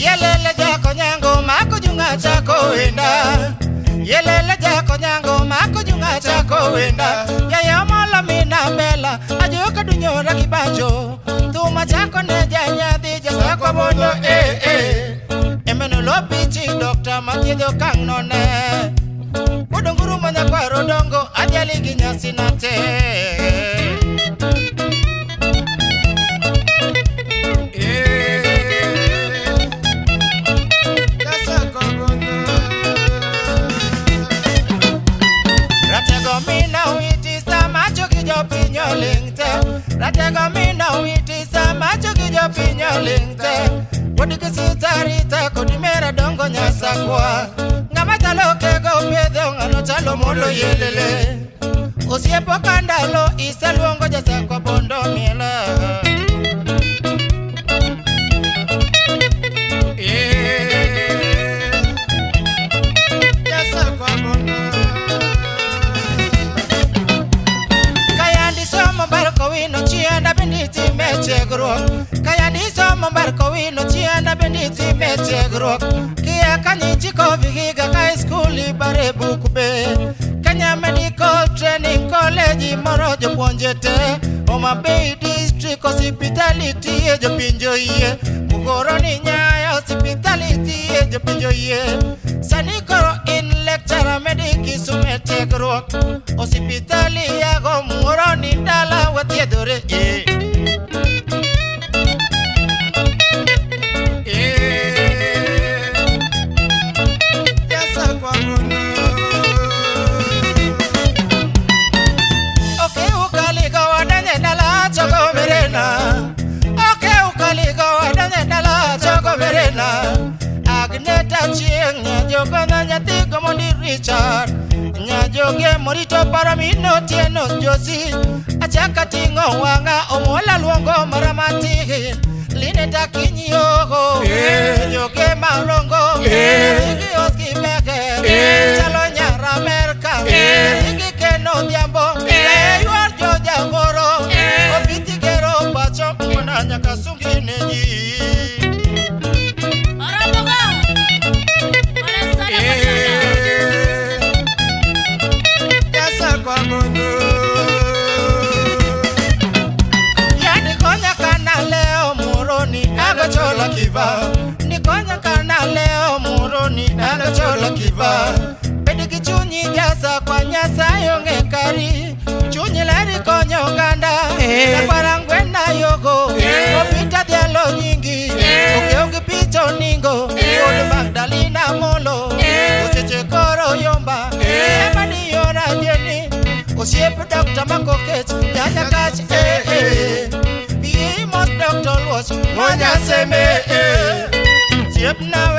Yelele jako nyango mako junga chako wenda. Yelele jako nyango mako junga chako wenda. Yaya mala mina bela ajoka dunyora kibanjo. Tuma chako neja nyadhi jasa kwa bondo Emeno lopichi dokta matyedo kang none. Kudunguru manya kwa rodongo ajali ginyasi nate. Ratego mina witi sama choki jo pinyo lingte. Ratego mina witi sama choki jo pinyo lingte. Kodikisi tarita kodimera dongo nyasa kwa. Ngamata loke go pedo ngano chalo molo yelele. Osiepo kandalo isa luongo jasa kwa bondo miela. Jasa kwa bondo. Kayandi somo barko wino chianda benditi mechegro. Kayandi somo barko wino chianda benditi mechegro. Kia kanyi chiko vigiga kai skuli bare bukube. Kenya Medical Training College morojo ponjete. Homa Bay District Hospitality ejo pinjo iye. Mugoroni Nyaya Hospitality ejo pinjo iye. Sanikoro in lecture mediki sumetegro. Hospitali yago mugoroni dala watiedore ye. Agneta chieng nyajogo na nyatigo mondi Richard. Nyajoge morito paramino tieno josi. Achaka tingo wanga omola luongo maramati. Lineta kinyogo nyajoge malongo. Igi oski beke chalo nyara merka. Igi keno diambo yuar joja goro. Obiti gero bacho mwana nyaka sungi neji. Chola kiva nikonya kana leo muroni naga chola kiva pediki chunyi jasa kwa nyasa yonge kari chunyi lari konyo ganda na parangwena yogo opita dialo nyingi ukiongi picho ningo ode Magdalena molo useche koro yomba emani yora jeni usiepe Dr. Makokech nyanya kachi Dr. Wash, Wanya Seme, Siep na